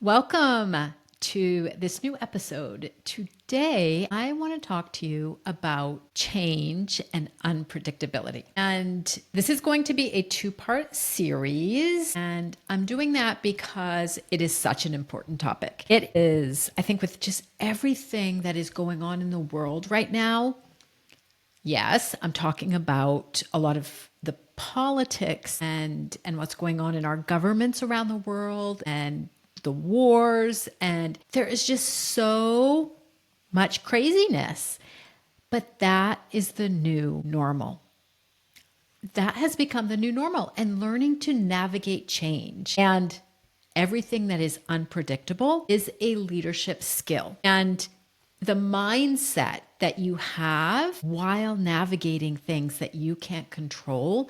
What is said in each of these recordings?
Welcome to this new episode. Today, I want to talk to you about change and unpredictability. And this is going to be a two-part series. And I'm doing that because it is such an important topic. It is, I think, with just everything that is going on in the world right now. Yes, I'm talking about a lot of the politics and what's going on in our governments around the world and the wars, and there is just so much craziness. But that is the new normal. That has become the new normal, and learning to navigate change and everything that is unpredictable is a leadership skill. And the mindset that you have while navigating things that you can't control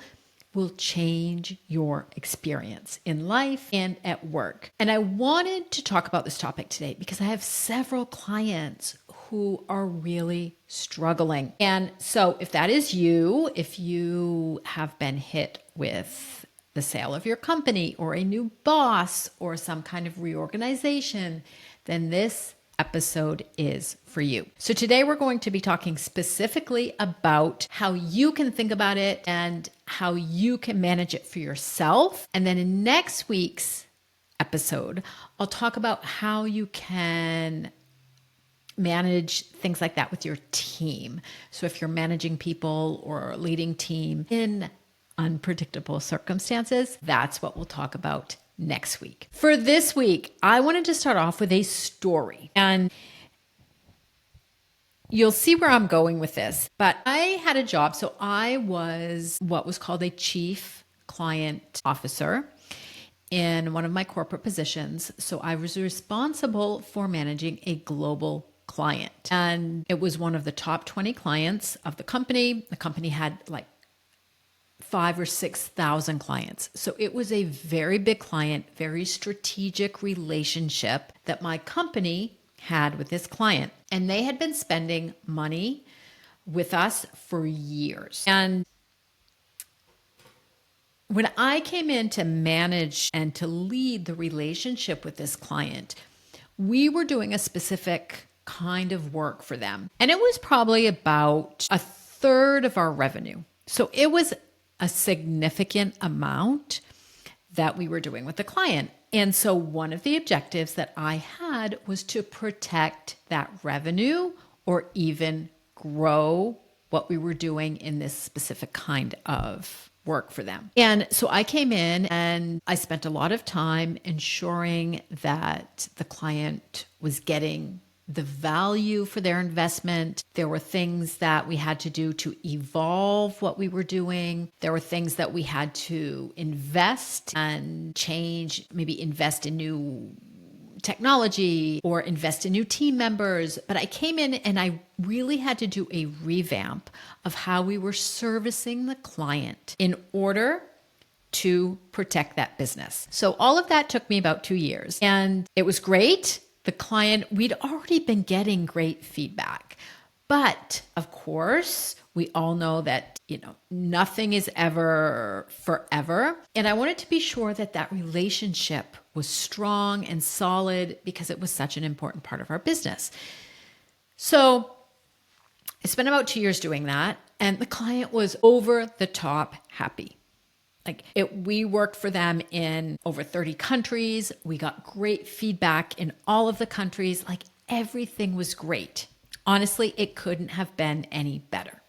will change your experience in life and at work. And I wanted to talk about this topic today because I have several clients who are really struggling. And so if that is you, if you have been hit with the sale of your company or a new boss or some kind of reorganization, then this episode is for you. So today we're going to be talking specifically about how you can think about it and how you can manage it for yourself. And then in next week's episode, I'll talk about how you can manage things like that with your team. So if you're managing people or leading team in unpredictable circumstances, that's what we'll talk about next week. For this week, I wanted to start off with a story, and you'll see where I'm going with this. But I had a job. So I was what was called a chief client officer in one of my corporate positions. So I was responsible for managing a global client, and it was one of the top 20 clients of the company. The company had like 5,000 or 6,000 clients. So it was a very big client, very strategic relationship that my company had with this client. And they had been spending money with us for years. And when I came in to manage and to lead the relationship with this client, we were doing a specific kind of work for them. And it was probably about a third of our revenue. So it was a significant amount that we were doing with the client. And so one of the objectives that I had was to protect that revenue or even grow what we were doing in this specific kind of work for them. And so I came in and I spent a lot of time ensuring that the client was getting the value for their investment. There were things that we had to do to evolve what we were doing. There were things that we had to invest and change, maybe invest in new technology or invest in new team members. But I came in and I really had to do a revamp of how we were servicing the client in order to protect that business. So all of that took me about 2 years, and it was great. The client, we'd already been getting great feedback. But of course, we all know that, nothing is ever forever. And I wanted to be sure that that relationship was strong and solid because it was such an important part of our business. So I spent about 2 years doing that, and the client was over the top happy. We worked for them in over 30 countries. We got great feedback in all of the countries. Everything was great. Honestly, it couldn't have been any better.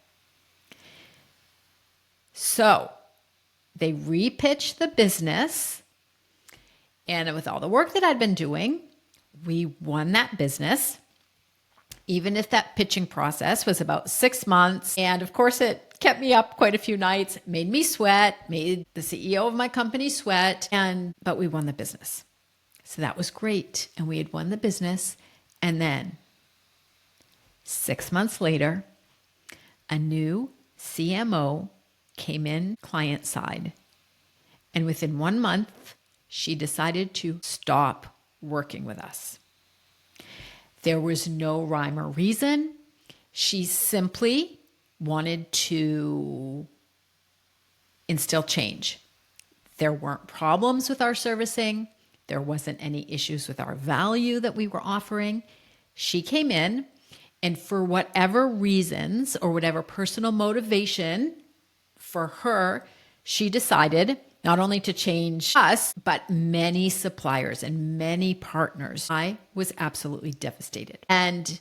So they repitched the business, and with all the work that I'd been doing, we won that business. Even if that pitching process was about 6 months. And of course, it kept me up quite a few nights, made me sweat, made the CEO of my company sweat, but we won the business. So that was great. And we had won the business. And then 6 months later, a new CMO came in client side. And within 1 month, she decided to stop working with us. There was no rhyme or reason. She simply wanted to instill change. There weren't problems with our servicing. There wasn't any issues with our value that we were offering. She came in, and for whatever reasons or whatever personal motivation for her, she decided not only to change us, but many suppliers and many partners. I was absolutely devastated. And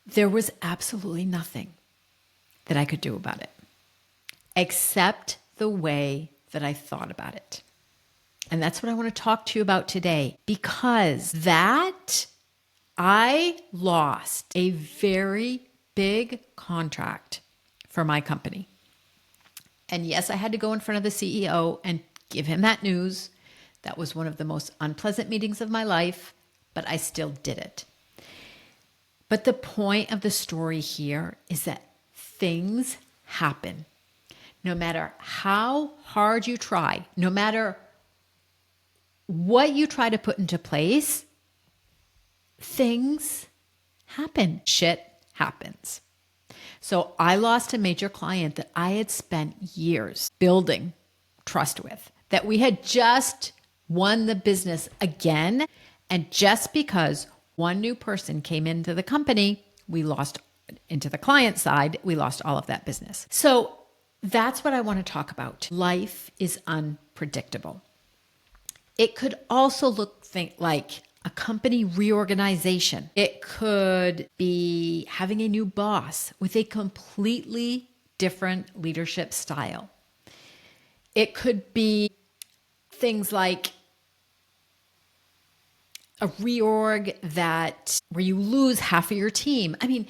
there was absolutely nothing that I could do about it, except the way that I thought about it. And that's what I want to talk to you about today, because I lost a very big contract for my company. And yes, I had to go in front of the CEO and give him that news. That was one of the most unpleasant meetings of my life, but I still did it. But the point of the story here is that things happen. No matter how hard you try, no matter what you try to put into place, things happen. Shit happens. So I lost a major client that I had spent years building trust with, that we had just won the business again. And just because one new person came into the company, we lost into the client side, we lost all of that business. So that's what I want to talk about. Life is unpredictable. It could also look like a company reorganization. It could be having a new boss with a completely different leadership style. It could be things like a reorg where you lose half of your team. I mean,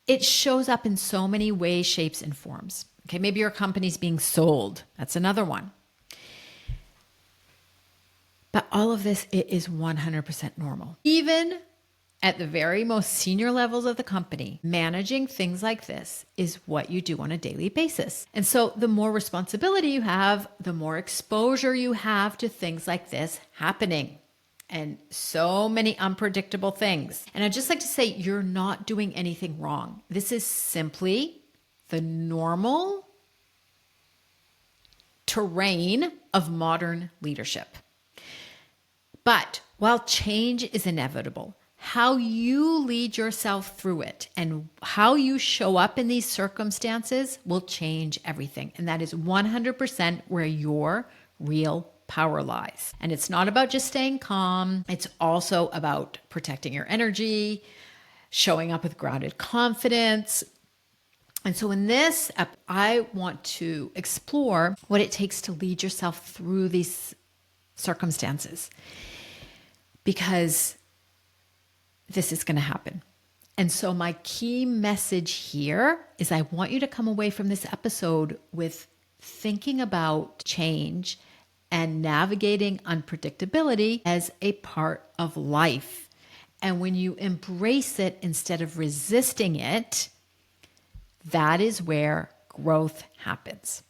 it shows up in so many ways, shapes, and forms. Okay, maybe your company's being sold. That's another one. But all of this, it is 100% normal. Even at the very most senior levels of the company, managing things like this is what you do on a daily basis. And so the more responsibility you have, the more exposure you have to things like this happening. And so many unpredictable things. And I'd just like to say, you're not doing anything wrong. This is simply the normal terrain of modern leadership. But while change is inevitable, how you lead yourself through it and how you show up in these circumstances will change everything. And that is 100% where your real power lies. And it's not about just staying calm. It's also about protecting your energy, showing up with grounded confidence. And so in this, I want to explore what it takes to lead yourself through these circumstances, because this is going to happen. And so my key message here is I want you to come away from this episode with thinking about change and navigating unpredictability as a part of life. And when you embrace it instead of resisting it, that is where growth happens.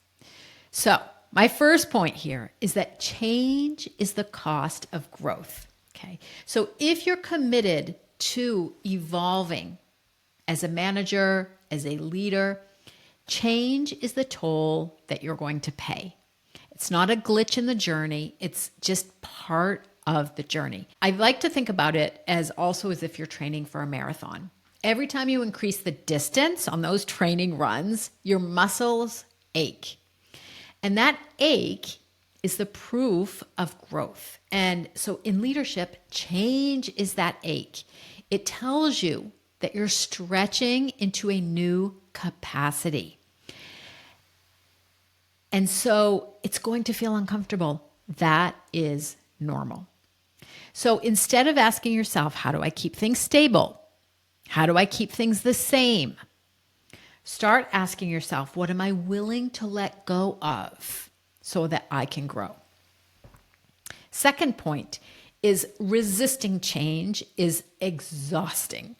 So my first point here is that change is the cost of growth. Okay. So if you're committed to evolving as a manager, as a leader, change is the toll that you're going to pay. It's not a glitch in the journey. It's just part of the journey. I like to think about it as if you're training for a marathon. Every time you increase the distance on those training runs, your muscles ache. And that ache is the proof of growth. And so in leadership, change is that ache. It tells you that you're stretching into a new capacity. And so it's going to feel uncomfortable. That is normal. So instead of asking yourself, how do I keep things stable? How do I keep things the same? Start asking yourself, what am I willing to let go of so that I can grow? Second point is resisting change is exhausting.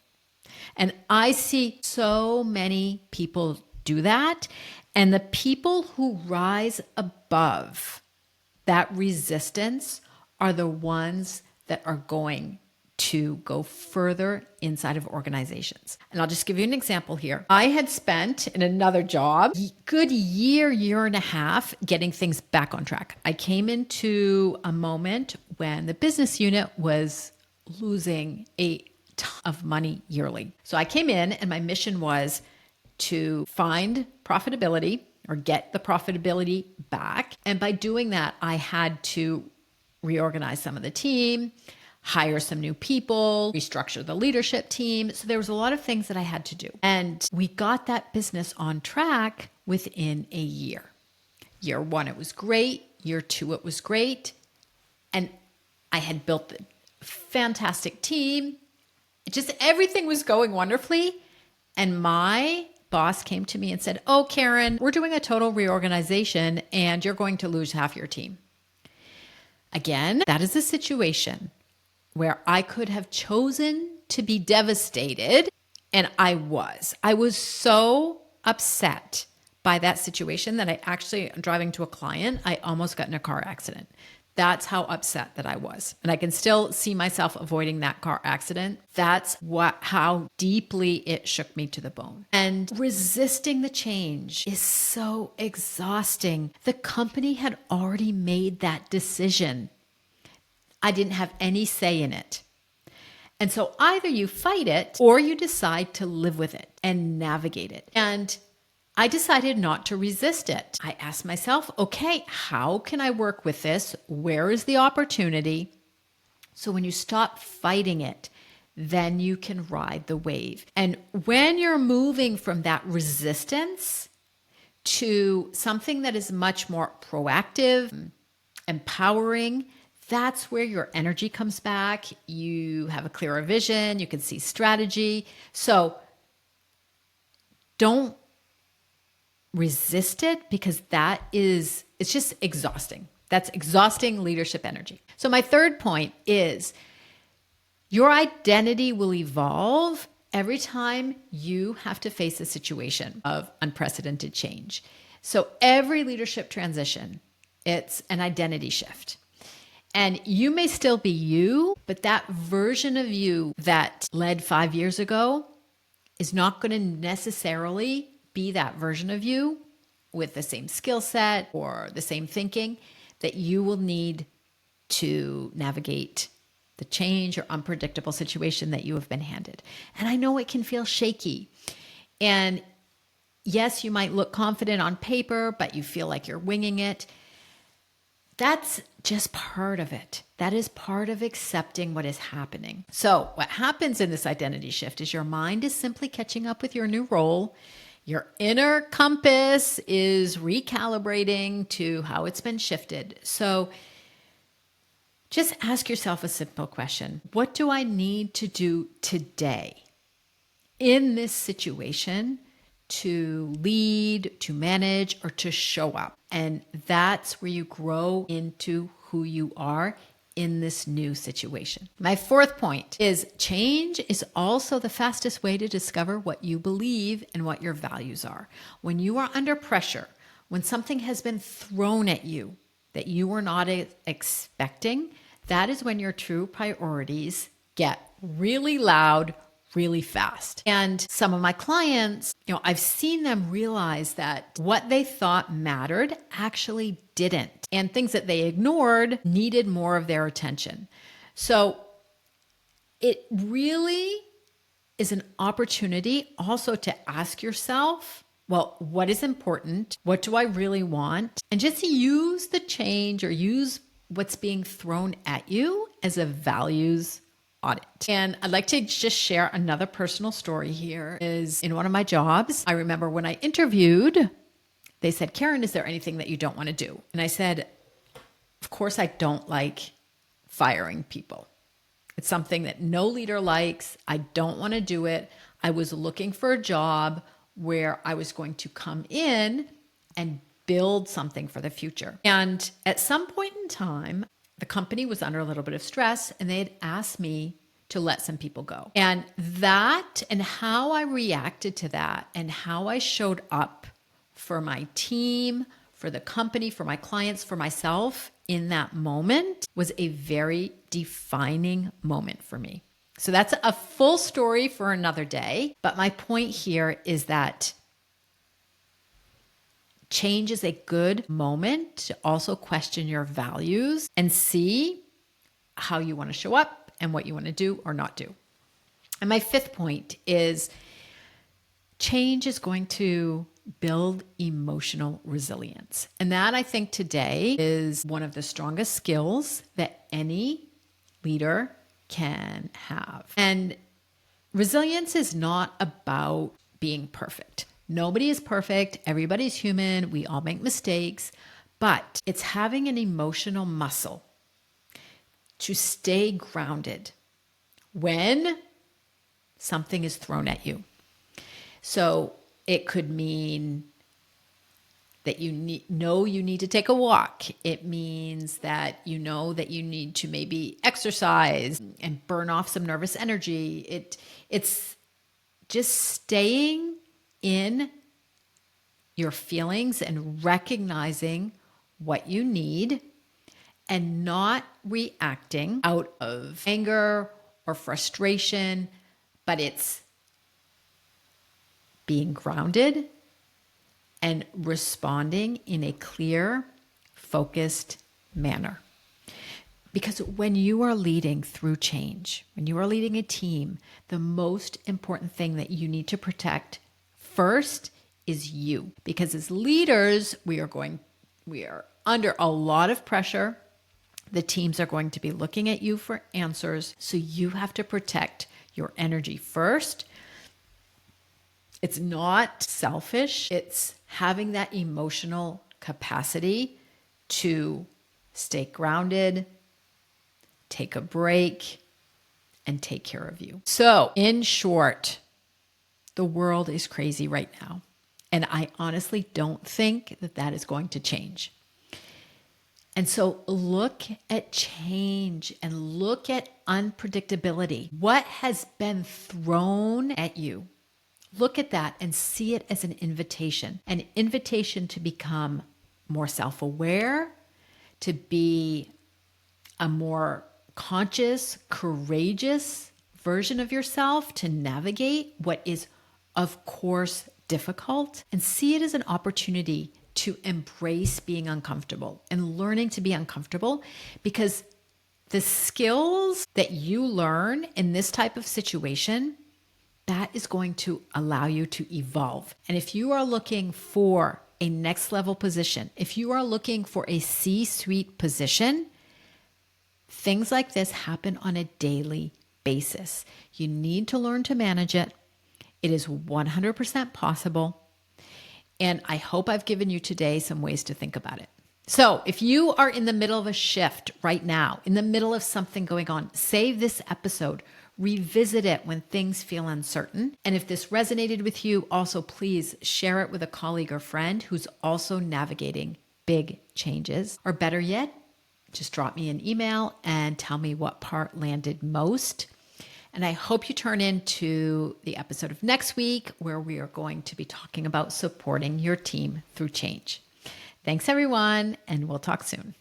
And I see so many people do that. And the people who rise above that resistance are the ones that are going to go further inside of organizations. And I'll just give you an example here. I had spent in another job a good year and a half getting things back on track. I came into a moment when the business unit was losing a ton of money yearly. So I came in and my mission was to find profitability or get the profitability back. And by doing that, I had to reorganize some of the team, hire some new people, restructure the leadership team. So there was a lot of things that I had to do. And we got that business on track within a year. Year one, it was great. Year two, it was great. And I had built a fantastic team. Just everything was going wonderfully. And my boss came to me and said, "Oh, Karen, we're doing a total reorganization and you're going to lose half your team." Again, that is a situation where I could have chosen to be devastated, and I was. I was so upset by that situation that I actually, driving to a client, I almost got in a car accident. That's how upset that I was. And I can still see myself avoiding that car accident. That's how deeply it shook me to the bone. And resisting the change is so exhausting. The company had already made that decision. I didn't have any say in it. And so either you fight it or you decide to live with it and navigate it. And I decided not to resist it. I asked myself, okay, how can I work with this? Where is the opportunity? So when you stop fighting it, then you can ride the wave. And when you're moving from that resistance to something that is much more proactive, empowering, that's where your energy comes back. You have a clearer vision. You can see strategy. So don't resist it, because it's just exhausting. That's exhausting leadership energy. So my third point is your identity will evolve every time you have to face a situation of unprecedented change. So every leadership transition, it's an identity shift. And you may still be you, but that version of you that led 5 years ago is not going to necessarily be that version of you with the same skill set or the same thinking that you will need to navigate the change or unpredictable situation that you have been handed. And I know it can feel shaky. And yes, you might look confident on paper, but you feel like you're winging it. That's just part of it. That is part of accepting what is happening. So what happens in this identity shift is your mind is simply catching up with your new role. Your inner compass is recalibrating to how it's been shifted. So just ask yourself a simple question. What do I need to do today in this situation to lead, to manage, or to show up? And that's where you grow into who you are in this new situation. My fourth point is change is also the fastest way to discover what you believe and what your values are. When you are under pressure, when something has been thrown at you that you were not expecting, that is when your true priorities get really loud, really fast. And some of my clients, I've seen them realize that what they thought mattered actually didn't. And things that they ignored needed more of their attention. So it really is an opportunity also to ask yourself, well, what is important? What do I really want? And just use the change or use what's being thrown at you as a values audit. And I'd like to just share another personal story here. Is in one of my jobs, I remember when I interviewed, they said, "Karen, is there anything that you don't want to do?" And I said, of course, I don't like firing people. It's something that no leader likes. I don't want to do it. I was looking for a job where I was going to come in and build something for the future. And at some point in time, the company was under a little bit of stress and they had asked me to let some people go. And that and how I reacted to that and how I showed up for my team, for the company, for my clients, for myself in that moment was a very defining moment for me. So that's a full story for another day. But my point here is that change is a good moment to also question your values and see how you want to show up and what you want to do or not do. And my fifth point is change is going to build emotional resilience. And that, I think, today is one of the strongest skills that any leader can have. And resilience is not about being perfect. Nobody is perfect. Everybody's human. We all make mistakes. But it's having an emotional muscle to stay grounded when something is thrown at you. So it could mean that you need to take a walk. It means that you know that you need to maybe exercise and burn off some nervous energy. It's just staying in your feelings and recognizing what you need and not reacting out of anger or frustration, but it's being grounded and responding in a clear, focused manner. Because when you are leading through change, when you are leading a team, the most important thing that you need to protect first is you. Because as leaders, we are under a lot of pressure. The teams are going to be looking at you for answers. So you have to protect your energy first. It's not selfish. It's having that emotional capacity to stay grounded, take a break, and take care of you. So, in short, the world is crazy right now. And I honestly don't think that that is going to change. And so look at change and look at unpredictability. What has been thrown at you? Look at that and see it as an invitation to become more self-aware, to be a more conscious, courageous version of yourself, to navigate what is, of course, difficult, and see it as an opportunity to embrace being uncomfortable and learning to be uncomfortable, because the skills that you learn in this type of situation, that is going to allow you to evolve. And if you are looking for a next level position, if you are looking for a C-suite position, things like this happen on a daily basis. You need to learn to manage it. It is 100% possible. And I hope I've given you today some ways to think about it. So if you are in the middle of a shift right now, in the middle of something going on, save this episode. Revisit it when things feel uncertain. And if this resonated with you, also please share it with a colleague or friend who's also navigating big changes. Or better yet, just drop me an email and tell me what part landed most. And I hope you turn into the episode of next week, where we are going to be talking about supporting your team through change. Thanks, everyone, and we'll talk soon.